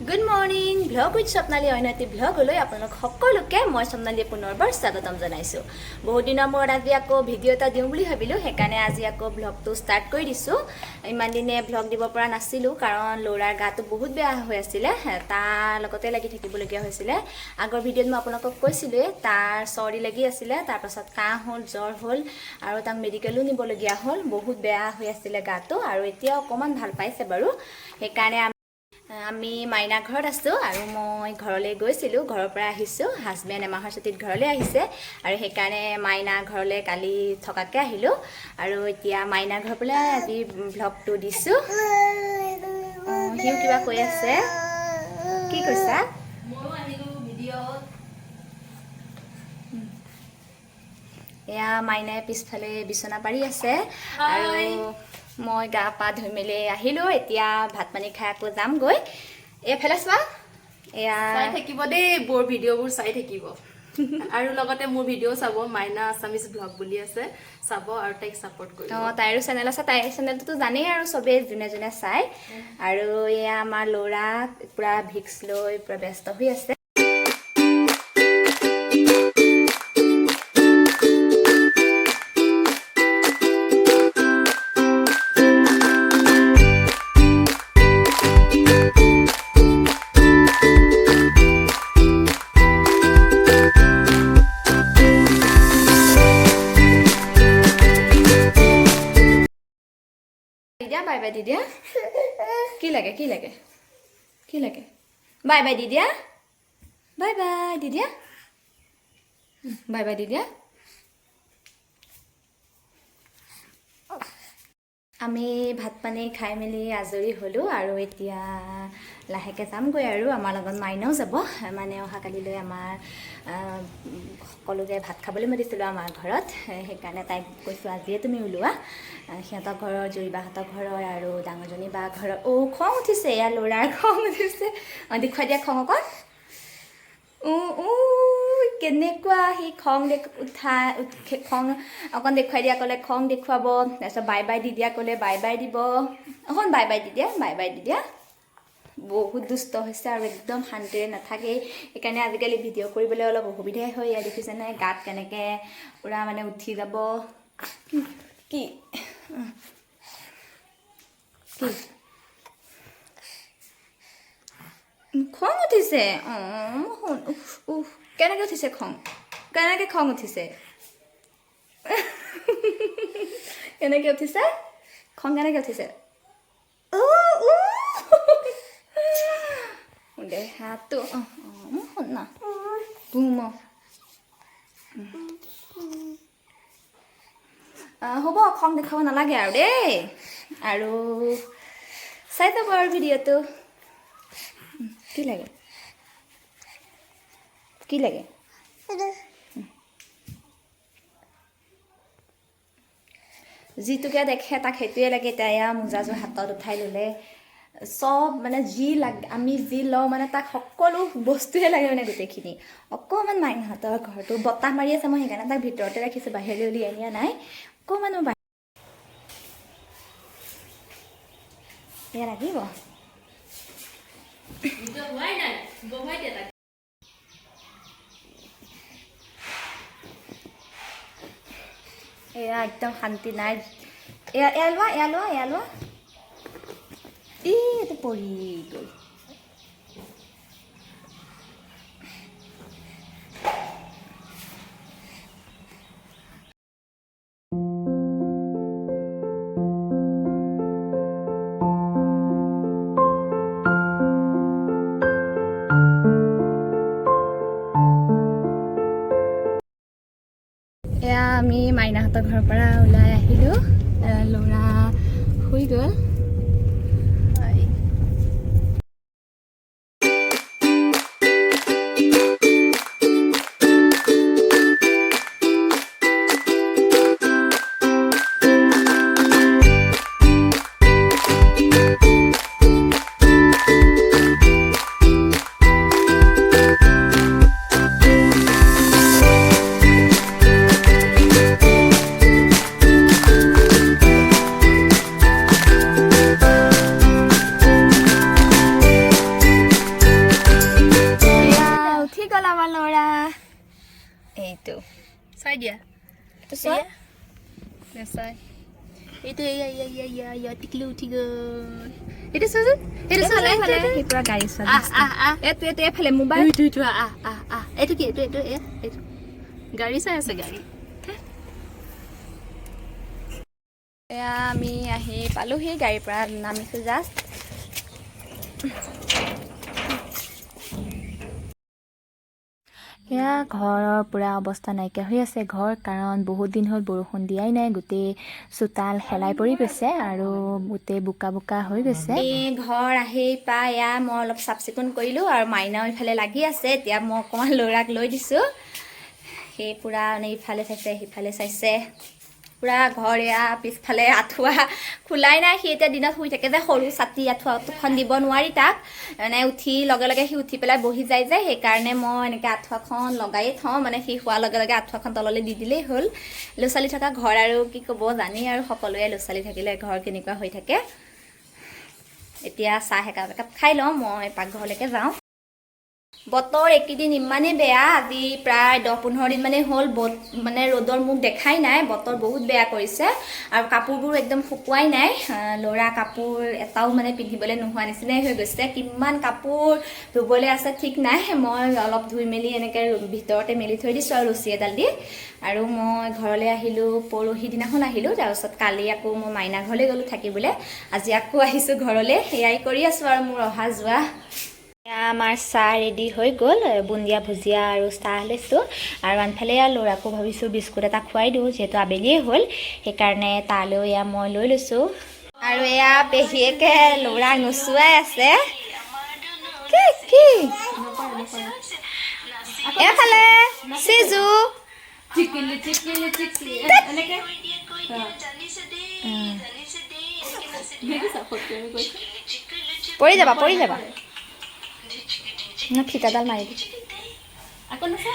Good morning, vlog with Swapnali Oinati vlog লৈ আপোনালোক সকলোকে মই স্বপ্নালী পুনৰবাৰ স্বাগতম জনাইছো। বহুত দিনৰ মূৰত আজি আকৌ ভিডিও এটা দিম বুলি ভাবিলো, সেইকাৰণে আজি আকৌ ভ্লগটো ষ্টাৰ্ট কৰি দিছো। ইমান দিনে ভ্লগ দিব পৰা নাছিলো কাৰণ লৰাৰ গাটো বহুত বেয়া হৈ আছিল, তাৰ লগতে লাগি থাকিবলগীয়া হৈছিল। আগৰ ভিডিওত মই আপোনালোকক কৈছিলো তাৰ চৰ্দি লাগি আছিল, তাৰ পাছত কাহ হ'ল, জ্বৰ হ'ল আৰু তাক মেডিকেলো নিবলগীয়া হ'ল। বহুত বেয়া হৈ আছিল গাটো আৰু এতিয়া অকমান ভাল পাইছে বাৰু। সেইকাৰণে আমি মাইনা ঘৰত আছো আৰু মই ঘৰলৈ গৈছিলো, ঘৰৰ পৰা আহিছো। হাজবেণ্ড এমাহৰ ছুটিত ঘৰলৈ আহিছে আৰু সেইকাৰণে মাইনা ঘৰলৈ কালি থকাকে আহিলো আৰু এতিয়া মাইনা ঘৰ পৰা আজি ভ্লগটো দিছো। হিউ কিবা কৈ আছে, কি কৈছা? ময়ো আহিলো ভিডিঅ'ত। এয়া মাইনাই পিছফালে বিছনা পাৰি আছে আৰু মই গা পা ধুই মেলি আহিলো। এতিয়া ভাত পানী খাই আকৌ যামগৈ। এইফালে চোৱা, এয়া চাই থাকিব দেই, বৰ ভিডিঅ'বোৰ চাই থাকিব আৰু লগতে মোৰ ভিডিঅ' চাব। মাইনা আছামিজ ব্লগ বুলি আছে, চাব আৰু তাইক সাপোৰ্ট কৰিব। তাইৰো চেনেল আছে, তাইৰ চেনেলটোতো জানেই আৰু চবেই যোনে যোনে চাই। আৰু এয়া আমাৰ ল'ৰা পুৰা ভিক্স লৈ পুৰা ব্যস্ত হৈ আছে। দিদিয়া বাই বাই দিদিয়া, কি লাগে কি লাগে কি লাগে? Bye bye দিদিয়া, bye bye দিদিয়া, bye bye দিদিয়া। আমি ভাত পানী খাই মেলি আজৰি হ'লো আৰু এতিয়া লাহেকৈ যামগৈ আৰু আমাৰ লগত মাইনাও যাব। মানে অহাকালিলৈ আমাৰ সকলোকে ভাত খাবলৈ মাতিছিলোঁ আমাৰ ঘৰত। সেইকাৰণে তাইক কৈছোঁ আজিয়ে তুমি ওলোৱা। সিহঁতৰ ঘৰৰ জুৰিবাহঁতৰ ঘৰৰ আৰু ডাঙৰজনী বা ঘৰৰ। খং উঠিছে, এয়া ল'ৰাৰ খং উঠিছে। দেখুৱাই দিয়া খং অকণ। কেনেকুৱা সি খং খং অকণ দেখুৱাই দিয়া ক'লে খং দেখুৱাব, তাৰপিছত বাই বাই দি দিয়া ক'লে বাই বাই দিব। অকণ বাই বাই দি দিয়া, বাই বাই দি দিয়া। বহুত দুষ্ট হৈছে আৰু একদম শান্তিৰে নাথাকেই। সেইকাৰণে আজিকালি ভিডিঅ' কৰিবলৈ অলপ অসুবিধাই হয়। ইয়াত দেখিছে নাই গাত কেনেকৈ পূৰা মানে উঠি যাব। কি কি খং উঠিছে? কেনেকৈ উঠিছে খং? কেনেকৈ খং উঠিছে? কেনেকৈ উঠিছে খং? কেনেকৈ উঠিছে? দে হাতটো শুন না বুম। হ'ব, খং দেখাব নালাগে আৰু দেই। আৰু চাই যাব আৰু ভিডিঅ'টো। কি লাগে কি লাগে? যিটোকে দেখে তাক সেইটোৱে লাগে। এতিয়া মোজাযোৰ হাতত উঠাই ল'লে। চব মানে আমি যি লওঁ মানে তাক সকলো বস্তুৱে লাগে মানে গোটেইখিনি। অকণমান মাইনাহঁতৰ ঘৰটো বতাহ মাৰি আছে, মই সেইকাৰণে তাক ভিতৰতে ৰাখিছোঁ, বাহিৰলৈ উলিয়াই নিয়া নাই। অকণমান এয়া লাগিব। এয়া একদম শান্তি নাই। এয়া লোৱা, এয়া লোৱা, এয়া লোৱা। এইটো পৰি গ'ল। এয়া আমি মাইনাহঁতৰ ঘৰৰ পৰা ওলাই আহিলোঁ। ল'ৰা শুই গ'ল। এইটো চাই দিয়া এইটো চোৱা নেচাই এইটো এয়া টিকলি উঠি গ'ল এইটো চোৱাচোন এইটো চোৱা সি পুৰা গাড়ী চোৱা এইটো এইফালে মোবাইল এইটো এইটো কি এইটো এইটো গাড়ী চাই আছে গাড়ী এয়া আমি আহি পালোহি গাড়ীৰ পৰা নামিছোঁ জাষ্ট এয়া ঘৰৰ পুৰা অৱস্থা নাইকিয়া হৈ আছে ঘৰ কাৰণ বহুত দিন হ'ল বৰষুণ দিয়াই নাই গোটেই চোতাল শেলাই পৰি গৈছে আৰু গোটেই বোকা বোকা হৈ গৈছে ঘৰ আহি পাই এয়া মই অলপ চাফ চিকুণ কৰিলোঁ আৰু মাইনাও ইফালে লাগি আছে এতিয়া মই অকণমান ল'ৰাক লৈ দিছোঁ সেই পুৰা মানে ইফালে চাইছে সিফালে চাইছে পুৰা ঘৰ এয়া পিছফালে আঁঠুৱা খোলাই নাই সি এতিয়া দিনত শুই থাকে যে সৰু ছাতি আঁঠুৱাখন দিব নোৱাৰি তাক মানে উঠি লগে লগে সি উঠি পেলাই বহি যায় যে সেইকাৰণে মই এনেকৈ আঁঠুৱাখন লগাই থওঁ মানে সি শোৱাৰ লগে লগে আঁঠুৱাখন তললৈ দি দিলেই হ'ল ল'ৰা ছোৱালী থকা ঘৰ আৰু কি ক'ব জানেই আৰু সকলোৱে ল'ৰা ছোৱালী থাকিলে ঘৰ কেনেকুৱা হৈ থাকে এতিয়া চাহ একাপ খাই লওঁ মই পাকঘৰলৈকে যাওঁ বতৰ এইকেইদিন ইমানেই বেয়া আজি প্ৰায় 10-15 দিন মানে হ'ল মানে ৰ'দৰ মুখ দেখাই নাই বতৰ বহুত বেয়া কৰিছে আৰু কাপোৰবোৰ একদম শুকুৱাই নাই ল'ৰা কাপোৰ এটাও মানে পিন্ধিবলৈ নোহোৱা নিচিনাই হৈ গৈছে কিমান কাপোৰ ধুবলৈ আছে ঠিক নাই মই অলপ ধুই মেলি এনেকৈ ভিতৰতে মেলি থৈ দিছোঁ আৰু ৰছী এডাল দি আৰু মই ঘৰলৈ আহিলোঁ পৰহি দিনাখন আহিলোঁ তাৰপিছত কালি আকৌ মই মাইনা ঘৰলৈ গ'লোঁ থাকিবলৈ আজি আকৌ আহিছোঁ ঘৰলৈ সেয়াই কৰি আছোঁ আৰু মোৰ অহা যোৱা আমাৰ চাহ ৰেডি হৈ গ'ল বুন্দিয়া ভুজিয়া আৰু চাহ লৈছোঁ আৰু আনফালে ল'ৰাকো ভাবিছোঁ বিস্কুট এটা খুৱাই দিওঁ যিহেতু আবেলিয়ে হ'ল সেইকাৰণে তালৈ এয়া মই লৈ লৈছোঁ আৰু এয়া পেহীয়েকে ল'ৰাক নচুৱাই আছে কি এফালে চিজু পৰি যাবা ফিটাডাল মাৰি দি আকৌ নাচা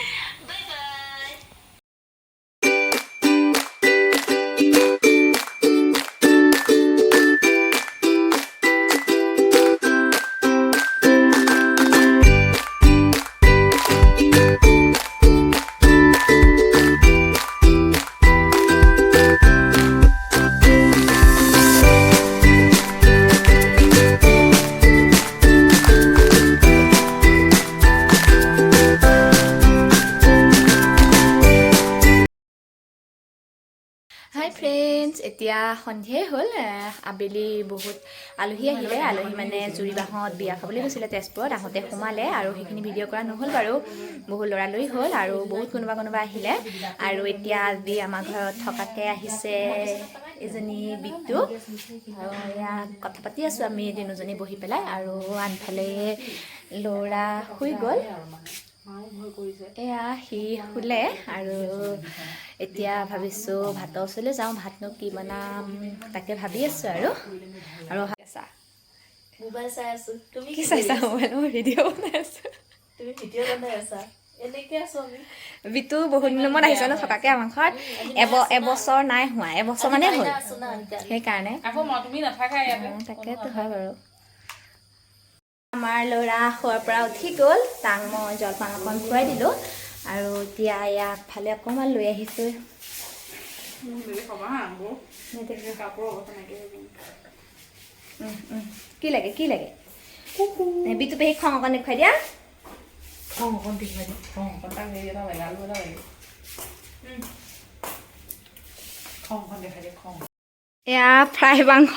হাই ফ্ৰেণ্ডছ এতিয়া সন্ধিয়াই হ'ল আবেলি বহুত আলহী আহিলে আলহী মানে জুৰিবাহঁত বিয়া খাবলৈ গৈছিলে তেজপুৰত আহোঁতে সোমালে আৰু সেইখিনি ভিডিঅ' কৰা নহ'ল বাৰু বহুত ল'ৰালৰি হ'ল আৰু বহুত কোনোবা আহিলে আৰু এতিয়া আজি আমাৰ ঘৰত থকাকৈ আহিছে এজনী বিটু আৰু এয়া কথা পাতি আছোঁ আমি তিনিজনী বহি পেলাই আৰু আনফালে ল'ৰা শুই গ'ল এয়া সি শুলে আৰু এতিয়া ভাবিছোঁ ভাতৰ ওচৰলৈ যাওঁ ভাতনো কি বনাম তাকে ভাবি আছোঁ আৰু মোবাইল চাই আছোঁ তুমি কি চাইছা মোবাইল মই ভিডিঅ' বনাই আছোঁ তুমি ভিডিঅ' বনাই আছা এনেকৈ আছোঁ আমি বিটু বহুত দিনৰ মূৰত আহিছে ন থকাকৈ আমাৰ ঘৰত এবছৰ নাই হোৱা এবছৰ মানে হ'ল সেইকাৰণে তাকেতো হয় বাৰু আমাৰ ল'ৰা শোৱাৰ পৰা উঠি গ'ল তাক মই জলপান অকণ খুৱাই দিলোঁ আৰু এতিয়া ইয়াক ফালে অকণমান লৈ আহিছোঁ কি লাগে বিটু পেহীক খং অকণ দেখুৱাই দিয়া এয়া ফ্ৰাই মাংস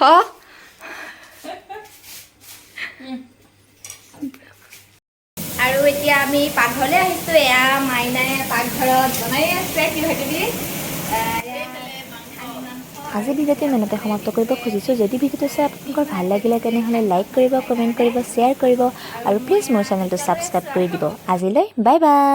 আৰু এতিয়া আমি পাকঘৰলৈ আহিছোঁ এয়া মাইনাই পাকঘৰত বনাই আছে কিবা কিবি আজি ভিডিঅ'টো ইমানতে সমাপ্ত কৰিব খুজিছোঁ যদি ভিডিঅ'টো চাই আপোনালোকৰ ভাল লাগিলে তেনেহ'লে লাইক কৰিব কমেণ্ট কৰিব শ্বেয়াৰ কৰিব আৰু প্লিজ মোৰ চেনেলটো ছাবস্ক্ৰাইব কৰি দিব আজিলৈ বাই বাই